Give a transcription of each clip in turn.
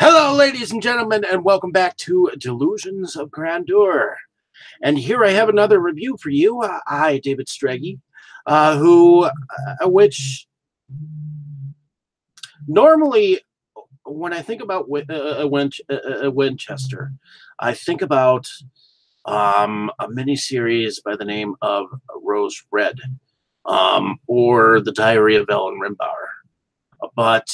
Hello, ladies and gentlemen, and welcome back to Delusions of Grandeur. And here I have another review for you. I, David Strege, which normally, when I think about Winchester, I think about a miniseries by the name of Rose Red, or The Diary of Ellen Rimbauer. But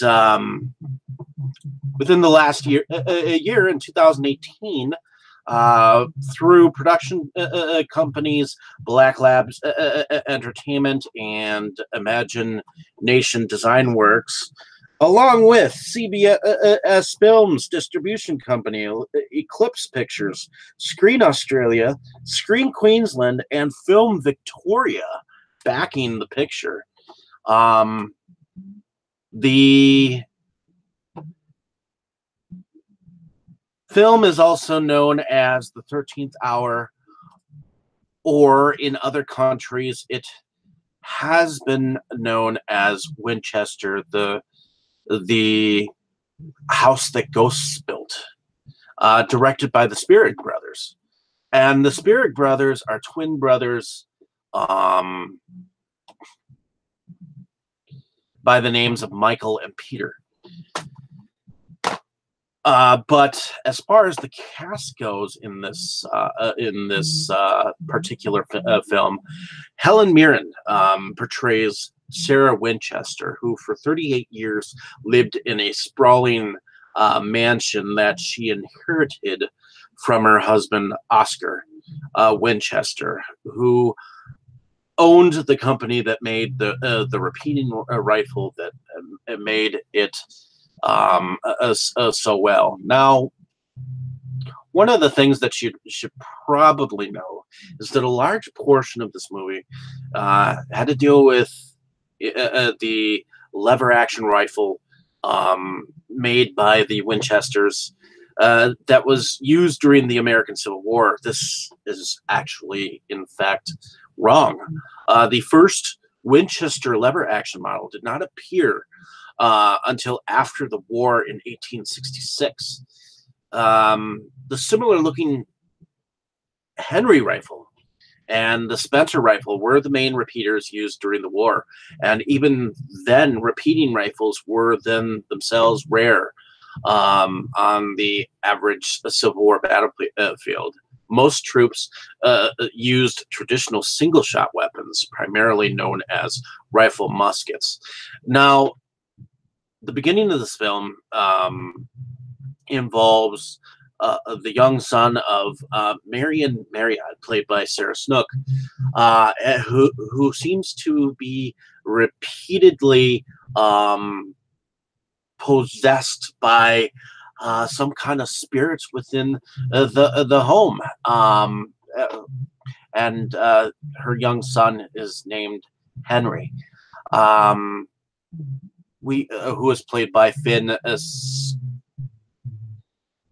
within the last year, in 2018, through production companies Black Labs Entertainment and Imagination Design Works, along with CBS Films Distribution Company, Eclipse Pictures, Screen Australia, Screen Queensland, and Film Victoria backing the picture. The film is also known as The 13th Hour, or in other countries, it has been known as Winchester, the house that ghosts built, directed by the Spierig Brothers. And the Spierig Brothers are twin brothers by the names of Michael and Peter. But as far as the cast goes in this particular film, Helen Mirren portrays Sarah Winchester, who for 38 years lived in a sprawling mansion that she inherited from her husband, Oscar Winchester, who owned the company that made the repeating rifle that made it so well. Now, one of the things that you should probably know is that a large portion of this movie had to deal with the lever action rifle made by the Winchesters that was used during the American Civil War. This is actually, in fact, wrong. The first Winchester lever action model did not appear until after the war in 1866. The similar looking Henry rifle and the Spencer rifle were the main repeaters used during the war. And even then, repeating rifles were themselves rare on the average Civil War battlefield. Most troops used traditional single-shot weapons, primarily known as rifle muskets. Now, the beginning of this film involves the young son of Marion Marriott, played by Sarah Snook, who seems to be repeatedly possessed by some kind of spirits within the home. And her young son is named Henry. Who is played by Finn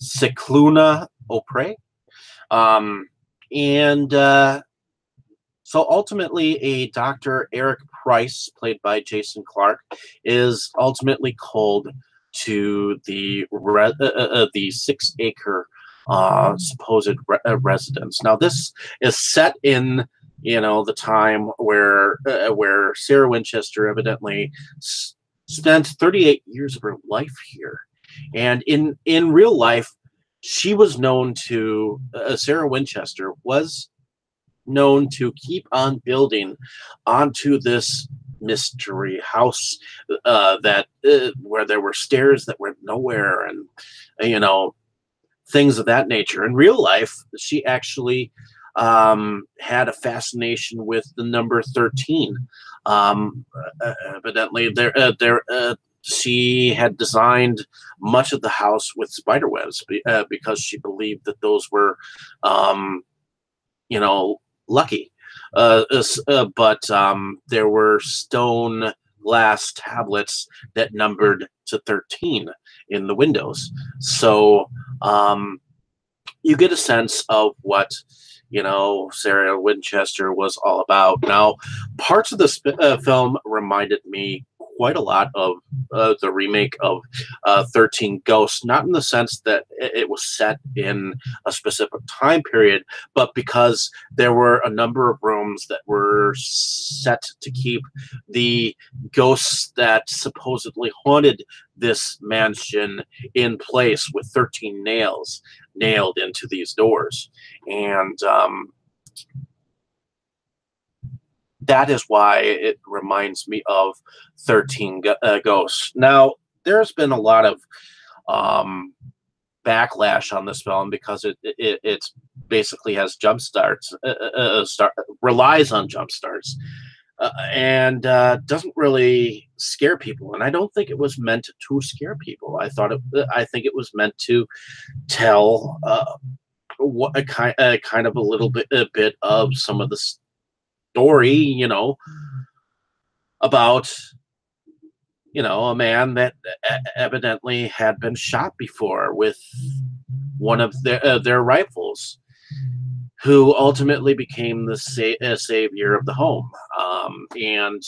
Cicluna O'Prey. So ultimately, a Dr. Eric Price, played by Jason Clarke, is ultimately called to the 6-acre supposed residence. Now, this is set in the time where Sarah Winchester evidently spent 38 years of her life here, and in real life, she was known to Sarah Winchester was known to keep on building onto this mystery house that where there were stairs that went nowhere, and things of that nature. In real life, she actually had a fascination with the number 13. Evidently, she had designed much of the house with spider webs because she believed that those were, lucky. But there were stone glass tablets that numbered to 13 in the windows. So you get a sense of what Sarah Winchester was all about. Now, parts of this film reminded me quite a lot of the remake of 13 Ghosts, not in the sense that it was set in a specific time period, but because there were a number of rooms that were set to keep the ghosts that supposedly haunted this mansion in place, with 13 nails nailed into these doors. And that is why it reminds me of 13 Ghosts. Now, there's been a lot of backlash on this film because it's basically has jump starts, relies on jump starts, and doesn't really scare people. And I don't think it was meant to scare people. I think it was meant to tell what a kind of a bit of some of the story, about a man that evidently had been shot before with one of their rifles, who ultimately became the savior of the home, and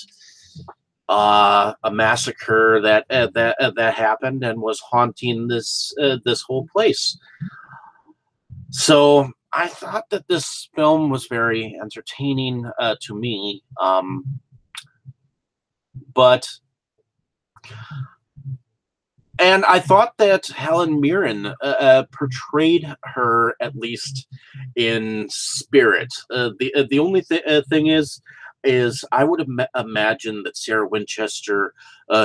a massacre that happened and was haunting this whole place. So I thought that this film was very entertaining to me, and I thought that Helen Mirren portrayed her, at least in spirit. The only thing is I would have imagined that Sarah Winchester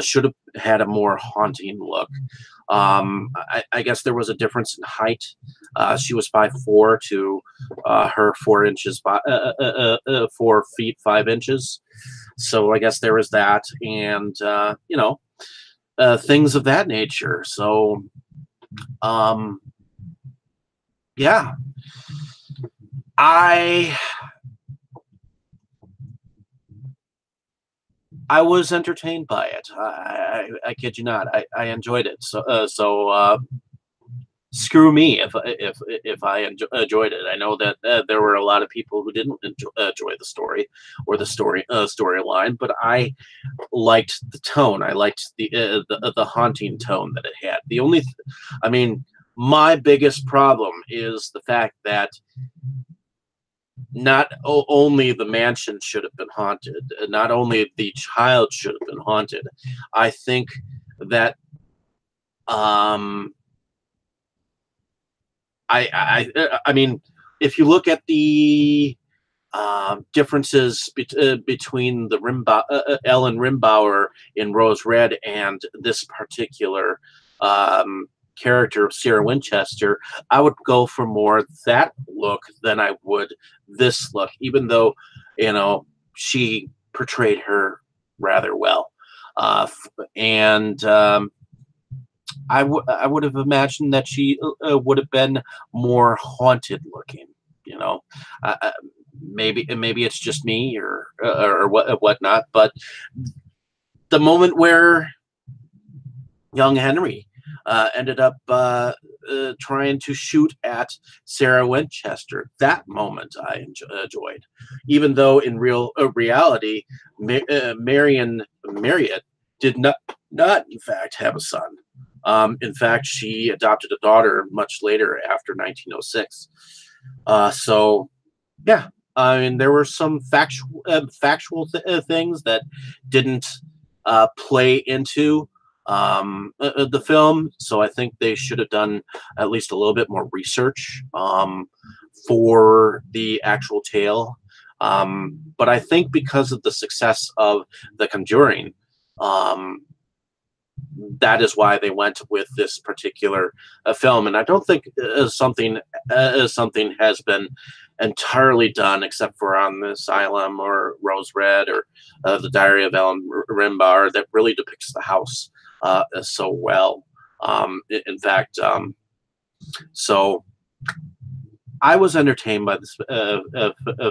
should have had a more haunting look. I guess there was a difference in height. She was 5'4" to her 4 inches, 4 feet 5 inches. So I guess there was that, and things of that nature. So, yeah, I was entertained by it. I kid you not. I enjoyed it. So screw me if I enjoyed it. I know that there were a lot of people who didn't enjoy the story or the storyline, but I liked the tone. I liked the haunting tone that it had. My biggest problem is the fact that not only the mansion should have been haunted, not only the child should have been haunted. I think that if you look at the differences between the Ellen Rimbauer in Rose Red and this particular character of Sarah Winchester, I would go for more that look than I would this look, even though she portrayed her rather well, and I would have imagined that she would have been more haunted looking. Maybe it's just me or whatnot, but the moment where young Henry ended up trying to shoot at Sarah Winchester, that moment I enjoyed, even though in reality, Marriott did not in fact have a son. In fact, she adopted a daughter much later, after 1906. So, yeah, there were some factual things that didn't play into the film. So I think they should have done at least a little bit more research for the actual tale. But I think because of the success of The Conjuring, that is why they went with this particular film. And I don't think something has been entirely done, except for on the Asylum or Rose Red or the Diary of Ellen Rimbauer, that really depicts the house so well. In fact, so I was entertained by this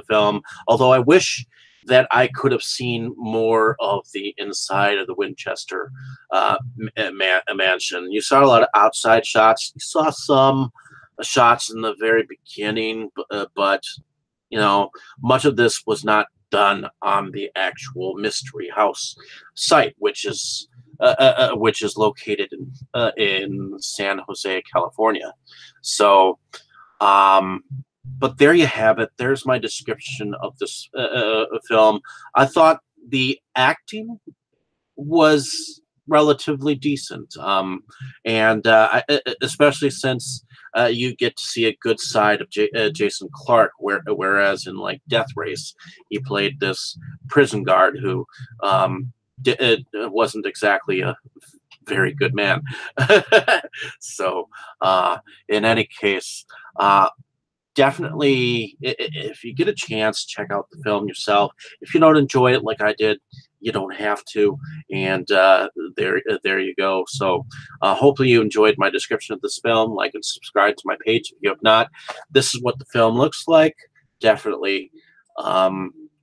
film, although I wish that I could have seen more of the inside of the Winchester mansion. You saw a lot of outside shots. You saw some shots in the very beginning, but much of this was not done on the actual Mystery House site, which is located in San Jose, California. So, but there you have it. There's my description of this film. I thought the acting was relatively decent, and especially since you get to see a good side of Jason Clarke, whereas in like Death Race, he played this prison guard who wasn't exactly a very good man. So, in any case, definitely, if you get a chance, check out the film yourself. If you don't enjoy it like I did, you don't have to. And there you go. So hopefully you enjoyed my description of this film. Like and subscribe to my page if you have not. This is what the film looks like. Definitely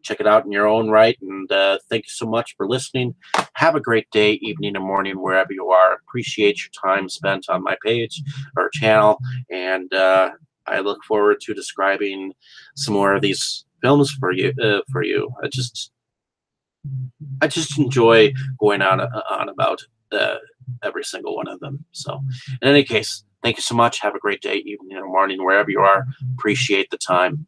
check it out in your own right. And thank you so much for listening. Have a great day, evening, and morning, wherever you are. Appreciate your time spent on my page or channel. And I look forward to describing some more of these films for you. I just enjoy going on about every single one of them. So, in any case, thank you so much. Have a great day, evening, or morning, wherever you are. Appreciate the time.